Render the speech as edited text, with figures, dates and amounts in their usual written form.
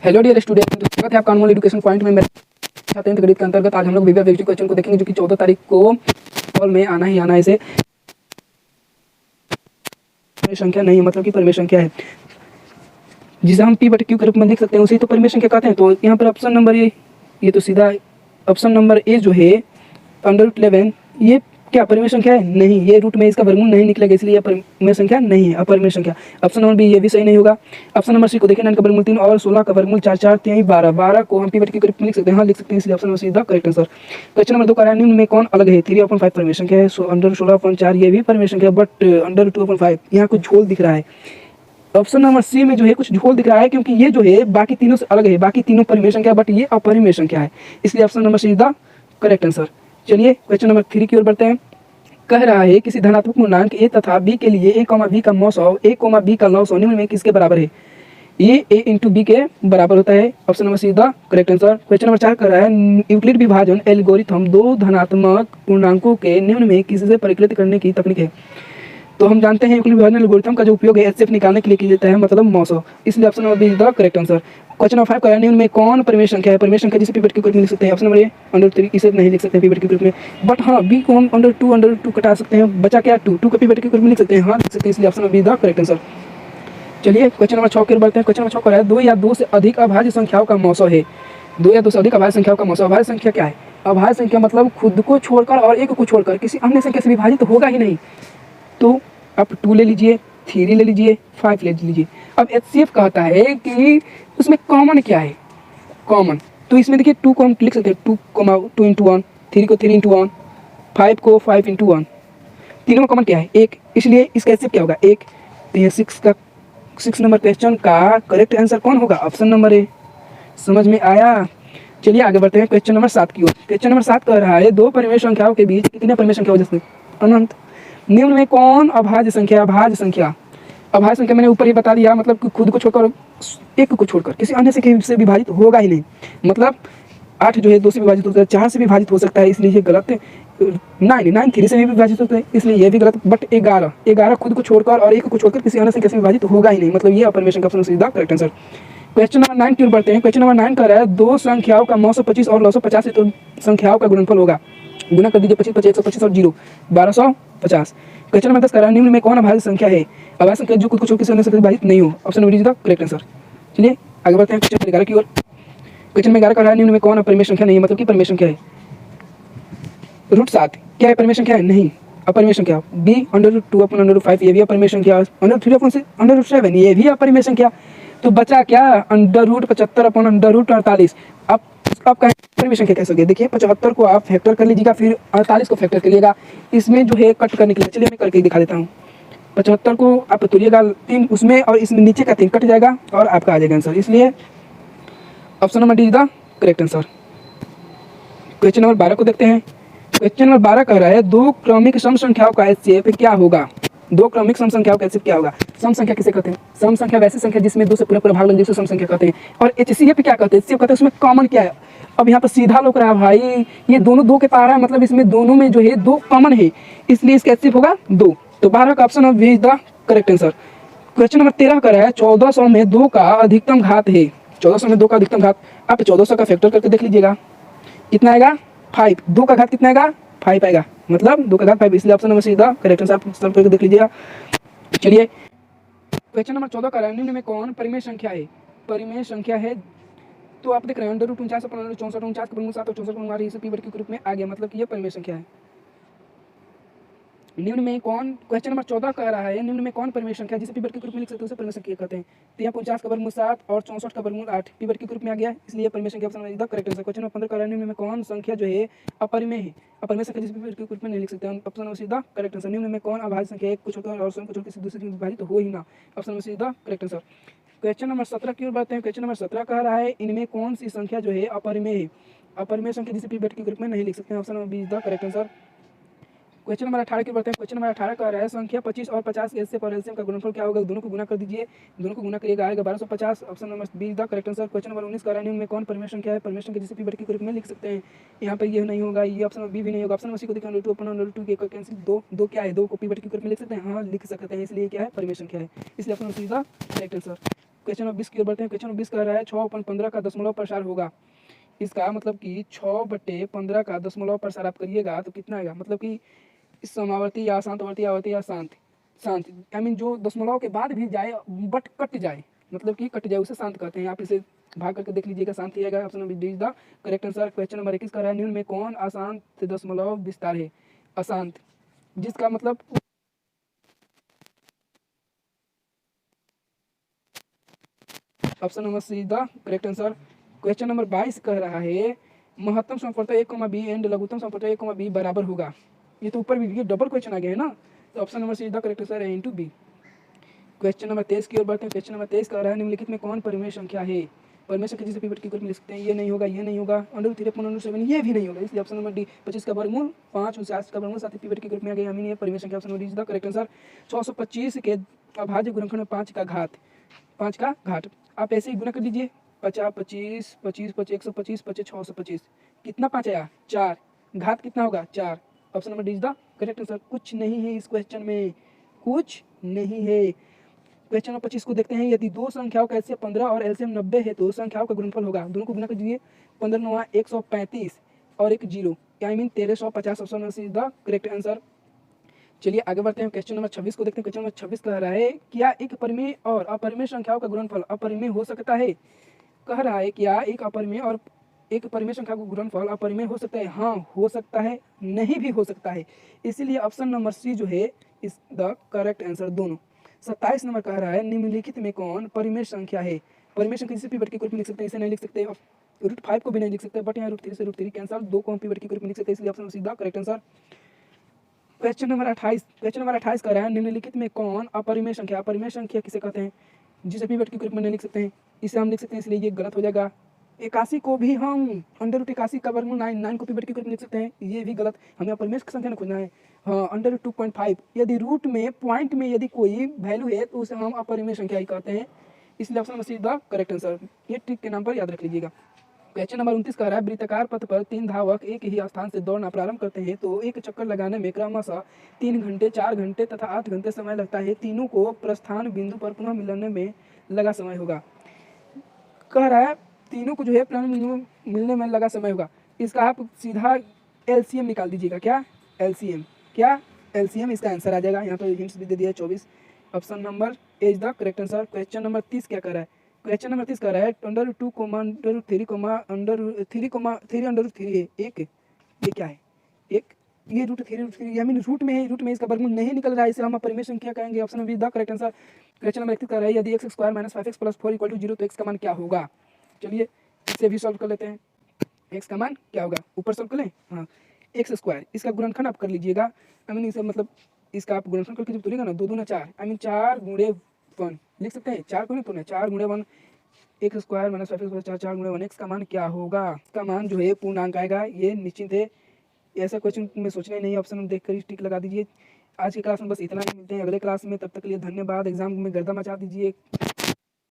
Hello dear student, स्वागत है आपका अनमोल एजुकेशन पॉइंट में। मेरे छात्र गणित के अंतर्गत आज हम लोग विभिन्न व्यक्ति क्वेश्चन को देखेंगे जो कि 14 तारीख को हॉल में आना ही आना है। इसे परिमेय संख्या नहीं मतलब कि परिमेय संख्या है जिसे हम पी बटे क्यू के रूप में लिख सकते हैं, उसी तो परिमेय संख्या कहते हैं। तो यहाँ पर ऑप्शन नंबर ये तो सीधा ऑप्शन नंबर ए जो है √11 ये क्या परिमेय संख्या है? नहीं, ये रूट में इसका वर्गमूल नहीं निकलेगा, इसलिए यह परिमेय संख्या नहीं है, अपरिमेय संख्या। ऑप्शन नंबर बी ये भी सही नहीं होगा। ऑप्शन नंबर सी को देखिए, 9 का वर्गमूल 3 और 16 का वर्गमूल 4 4 3 12 12 को हम पी बटे क्यू के रूप में लिख सकते हैं। हाँ लिख सकते हैं, इसलिए option number see the correct answer. Question number 2 का निम्न में कौन अलग है? 3/5 परिमेय संख्या है, √16/4 ये भी परिमेय संख्या है, बट √2/5 यहाँ कुछ झोल दिख रहा है। ऑप्शन नंबर सी में जो है कुछ झोल दिख रहा है, क्योंकि ये जो है बाकी तीनों से अलग है, बाकी तीनों परिमेय संख्या बट ये अपरिमेय संख्या है, इसलिए option number see the correct answer. चलिए क्वेश्चन नंबर 3 की ओर बढ़ते हैं। कह रहा है किसी धनात्मक पूर्णांक a तथा b के लिए a, b का मौसौ a, b का लौसौ निम्न में किसके बराबर है? ये a इंटू बी के बराबर होता है, option number see the correct answer. Question number 4 कर रहा है यूक्लिड विभाजन एल्गोरिथम दो धनात्मक पूर्णांकों के निम्न में किससे परिकलित करने की तकनीक है? तो हम जानते हैं यूक्लिड विभाजन एल्गोरिथम का जो उपयोग है एचसीएफ निकालने के लिए किया जाता है, मतलब मौसौ, इसलिए option number be the correct answer. Question number 5 का निम्न में कौन परिमेय संख्या है? परिमेय संख्या जिसे पी बटे क्यू के रूप में लिख सकते हैं, ऑप्शन नंबर ए √3, इसे नहीं लिख सकते पी बटे क्यू के रूप में, बट हाँ बी को हम √2 कटा सकते हैं, बचा क्या 2 का पी बटे क्यू के रूप में लिख सकते हैं, हाँ लिख सकते हैं, इसलिए option number be the correct answer. चलिए क्वेश्चन नंबर 6 की ओर बढ़ते हैं। क्वेश्चन नंबर 6 का है 2 या 2 से अधिक अभाज्य संख्याओं का मौसौ है। 2 या 2 से अधिक अभाज्य संख्याओं का मौसौ। अभाज्य संख्या क्या है? अभाज्य संख्या मतलब खुद को छोड़कर और एक को छोड़कर किसी अन्य संख्या से विभाजित तो होगा ही नहीं। तो आप 2 ले लीजिए, 3 ले लीजिए, 5 ले लीजिए। अब एचसीएफ कहता है कि उसमें कॉमन क्या है? कॉमन, तो इसमें देखिए 2 को हम लिख सकते हैं 2 इंटू 1, 3 को 3 इंटू 1, 5 को 5 इंटू 1, तीनों में कॉमन क्या है? 1, इसलिए इसका एचसीएफ क्या होगा? 1। तो ये 6 नंबर क्वेश्चन का करेक्ट आंसर कौन होगा? Option number A. समझ में आया? चलिए आगे बढ़ते हैं क्वेश्चन नंबर 7 की ओर। क्वेश्चन नंबर 7 कह रहा है दो परिमेय संख्याओं के बीच कितने परिमेय संख्या हो सकते हैं? अनंत। निम्न में कौन अभाज्य संख्या? अभाज्य संख्या, अभाज्य संख्या मैंने ऊपर ही बता दिया, मतलब कि खुद को छोड़कर एक को छोड़कर किसी अन्य से विभाजित होगा ही नहीं। मतलब 8 जो है 2 से विभाजित होता है, 4 से विभाजित हो सकता है, इसलिए ये गलत है। 9 3 से भी विभाजित होता है, इसलिए ये भी गलत। बट 11 खुद को छोड़कर और एक को छोड़कर किसी अन्य संख्या से विभाजित होगा ही नहीं, मतलब ये अपरिमेय संख्या ऑप्शन सीधा करेक्ट आंसर। क्वेश्चन नंबर 9 की ओर बढ़ते हैं। क्वेश्चन नंबर 9 कर रहा है दो संख्याओं का मौसौ 25 और लौसौ 50 है, तो संख्याओं का गुणनफल होगा। गुना कर दीजिए 25 125 और 0 1250। क्वेश्चन नंबर 10 कर रहा है निम्न में कौन अभाज्य संख्या है? अभाज्य संख्या जो खुद को छोड़ किसी अन्य से विभाजित नहीं हो, option number D the correct answer. चलिए आगे बढ़ते हैं क्वेश्चन 11 की ओर। क्वेश्चन में 11 कर रहा है निम्न में कौन अपरिमेय संख्या नहीं है, मतलब कि परिमेय संख्या है? √7 क्या है? परिमेय संख्या है? नहीं, अपरिमेय संख्या। बी √2/5 ये भी अपरिमेय संख्या। √3/7 ये भी अपरिमेय संख्या। तो बचा क्या? √75/√48। आप कहें परिमेय संख्या कैसे होगी? देखिए 75 को आप फैक्टर कर लीजिएगा, फिर 48 को फैक्टर करिएगा, इसमें जो है कट करने के लिए, चलिए मैं करके दिखा देता हूँ। 75 को आप तोड़िएगा 3 उसमें, और इसमें नीचे का 3 कट जाएगा और आपका आ जाएगा आंसर, इसलिए option number D is the correct answer. Question number 12 को देखते हैं। क्वेश्चन नंबर 12 कह रहा है दो क्रमिक सम संख्याओं का एचसीएफ क्या होगा? दो क्रमिक सम संख्याओं का एचसीएफ क्या होगा? सम संख्या किसे कहते हैं? सम संख्या वैसी संख्या जिसमें 2 से पूरा भाग लग जिसे सम संख्या कहते हैं। और एचसीएफ क्या कहते हैं? एचसीएफ कहते हैं उसमें कॉमन क्या है? अब यहाँ पर सीधा लोग रहा भाई, ये दोनों 2 के पार है, मतलब इसमें दोनों में जो है 2 कॉमन है, इसलिए इसका एचसीएफ होगा 2। तो 12 का option of B is the correct answer. Question number 13 कर रहा है 1400 में 2 का अधिकतम घात है। 1400 में 2 का अधिकतम घात, आप 1400 का फैक्टर करके देख लीजिएगा, कितना आएगा? 5। 2 का घात कितना आएगा? 5 आएगा, मतलब 2 का घात 5, इसलिए option number see the correct answer. आप सॉल्व करके देख लीजिएगा। चलिए क्वेश्चन नंबर 14 का निम्न में कौन परिमेय संख्या है? परिमेय संख्या है, तो आप देख रहे हैं √49 64 49 का वर्गमूल 7 और 64 का वर्गमूल इसे पी बटे क्यू के रूप में आ गया, मतलब कि ये परिमेय संख्या है। निम्न में कौन, क्वेश्चन नंबर 14 कह रहा है निम्न में कौन परिमेय संख्या जिसे पी बटे क्यू के रूप में लिख सकते हैं उसे परिमेय संख्या कहते हैं। तो यहाँ 49 का वर्गमूल 7 और 64 का वर्गमूल 8 पी बटे क्यू के रूप में आ गया, इसलिए परिमेय संख्या option number the correct answer. Question number 15 कह रहा है निम्न में कौन संख्या जो है अपरिमेय है? अपरिमेय संख्या जिसे पी बटे क्यू के रूप में नहीं लिख सकते, option number see the correct answer. निम्न में कौन अभाज्य संख्या एक को छोड़कर और स्वयं को छोड़कर किसी दूसरे से विभाजित हो ही ना, option number see the correct answer. Question number 17 की ओर बढ़ते हैं। क्वेश्चन नंबर 17 कह रहा है इनमें कौन सी संख्या जो है अपरिमेय है? अपरिमेय संख्या जिसे पी बटे क्यू के रूप में नहीं लिख सकते, option number B is the correct answer. Question number 18 की बढ़ते हैं। क्वेश्चन नंबर 18 का रहा है संख्या 25 और 50 के एचसीएफ और एलसीएम का गुणनफल क्या होगा? दोनों को गुना कर दीजिए, दोनों को गुना करिएगा आएगा 1250, option number be the correct answer. Question number 19 का रहा है निम्न में कौन परिमेय संख्या है? परिमेय संख्या जिसे पी बटे क्यू के रूप में लिख सकते हैं, यहाँ पर ये नहीं होगा, ये ऑप्शन नंबर बी भी नहीं होगा। ऑप्शन नंबर सी को देखिए √2/√2 के कैंसिल, 2 क्या है? 2 को पी बटे क्यू के रूप में लिख सकते हैं, हाँ लिख सकते हैं, इसलिए क्या है? परिमेय संख्या है, इसलिए option number see the correct answer. Question number 20 की ओर बढ़ते हैं। क्वेश्चन नंबर 20 कह रहा है 6/15 का दशमलव प्रसार होगा। इसका मतलब कि 6/15 का दशमलव प्रसार आप करिएगा तो कितना आएगा, मतलब कि इस समावर्ती या शांतवर्ती आवर्ती या शांत शांत आई मीन जो दशमलव के बाद भी जाए बट कट जाए, मतलब कि कट जाए उसे शांत कहते हैं। आप इसे भाग करके देख लीजिएगा, शांत ही आएगा। Option number D is the correct answer. Question number 21 का रहा है निम्न में कौन अशांत दशमलव विस्तार है। अशांत जिसका मतलब option number C is the correct answer. Question number 22 कह रहा है महत्तम संपर्क 1,b एंड लघुत्तम संपर्क 1,b बराबर होगा। ये तो ऊपर भी डबल क्वेश्चन आ गया है ना, तो option number C is the correct answer A into B. Question number 23 की ओर बढ़ते हैं। क्वेश्चन नंबर 23 कह रहा है निम्नलिखित में कौन परिमेय संख्या है। परिमेय संख्या जिसे पीवट की रूप में लिख सकते हैं, ये नहीं होगा, ये नहीं होगा, √3/7 ये भी नहीं होगा, इसलिए ऑप्शन नंबर डी 25 का वर्गमूल 5 49 का वर्गमूल 7 पीवट के रूप में आ गया, यानी ये परिमेय संख्या option number D is the correct answer. 625 के अभाज्य गुणनखंड में 5 का घात आप ऐसे ही गुना कर दीजिए। 50 25 25 25 125 25 625 कितना 5 आया 4, घात कितना होगा 4। Option number D is the correct answer. कुछ नहीं है इस क्वेश्चन में, कुछ नहीं है। क्वेश्चन नंबर 25 को देखते हैं। यदि दो संख्याओं का एलसीएम 15 और एलसीएम 90 है तो संख्याओं का गुणनफल होगा। दोनों को गुना कर दीजिए। 15 9 135 और एक 0 I mean 1350। Option number C is the correct answer. चलिए आगे बढ़ते हैं। क्वेश्चन नंबर 26 को देखते हैं। क्वेश्चन नंबर 26 कह रहा है क्या एक परिमेय और अपरिमेय संख्याओं का गुणनफल अपरिमेय हो सकता है। कह रहा है क्या एक अपरिमेय और एक परिमेय संख्या का गुणनफल अपरिमेय हो सकता है। हाँ हो सकता है, नहीं भी हो सकता है, इसीलिए ऑप्शन नंबर सी जो है इज द करेक्ट आंसर दोनों। 27 नंबर कह रहा है निम्नलिखित में कौन परिमेय संख्या है। परिमेय संख्या जिसे पीवट के रूप में लिख सकते हैं, इसे नहीं लिख सकते, √5 को भी नहीं लिख सकते, बट यहाँ √3 से √3 कैंसल, 2 को हम पीवट के रूप में लिख सकते हैं, इसलिए ऑप्शन सीधा करेक्ट आंसर। क्वेश्चन नंबर 28 कह रहा है निम्नलिखित में कौन अपरिमेय संख्या। अपरिमेय संख्या किसे कहते हैं जिसे पीवट के रूप में नहीं लिख सकते हैं, इसे हम लिख सकते हैं, इसलिए ये गलत हो जाएगा। 81 को भी हम √81 का वर्गमूल 9 को पीवट के रूप में लिख सकते हैं, ये भी गलत। हमें अपरिमेय संख्या न खोजना है। हाँ √2.5 यदि रूट में पॉइंट में यदि कोई वैल्यू है तो उसे हम अपरिमेय संख्या ही कहते हैं, इसलिए option number see the correct answer. ये ट्रिक के नाम पर याद रख लीजिएगा। क्वेश्चन नंबर 29 कह रहा है वृत्ताकार पथ पर 3 धावक एक ही स्थान से दौड़ना प्रारंभ करते हैं तो एक चक्कर लगाने में क्रमशः 3 घंटे 4 घंटे तथा 8 घंटे समय लगता है। तीनों को प्रस्थान बिंदु पर पुनः मिलने में लगा समय होगा। कह रहा है तीनों को जो है पुनः मिलने में लगा समय होगा। इसका आप सीधा एलसीएम निकाल दीजिएगा। क्या एलसीएम इसका आंसर आ जाएगा। यहाँ पर हिंट्स भी दे दिया है 24। Option number A is the correct answer. Question number 30 क्या कर रहा है। क्वेश्चन नंबर 30 कह रहा है √2, √3 है एक, ये क्या है एक, ये √3 यानी रूट में है, रूट में इसका वर्गमूल नहीं निकल रहा है, इसे हम अपरिमेय संख्या कहेंगे। Option number the correct answer. Question number 31 कह रहा है यदि x² - 5x + 4 = 0 तो x का मान क्या होगा। चलिए इसे भी सॉल्व कर लेते हैं। x का मान क्या होगा, ऊपर सॉल्व कर लें। हाँ x² इसका गुणनखंड आप कर लीजिएगा, आई मीन इसे मतलब इसका आप गुणनखंड करके जब तोड़ेगा ना 2 दूना 4 आई मीन 4 गुणे 1 लिख सकते हैं। 4 को नहीं तोड़ना, 4 गुणे 1 x² - 5x + 4 4 गुणे 1 x का मान क्या होगा। इसका मान जो है पूर्णांक आएगा, ये निश्चित है। ऐसा क्वेश्चन में सोचना ही नहीं, ऑप्शन देख कर टिक लगा दीजिए। आज की क्लास में बस इतना ही, मिलते हैं अगले क्लास में, तब तक के लिए धन्यवाद। एग्जाम में गर्दा मचा दीजिए।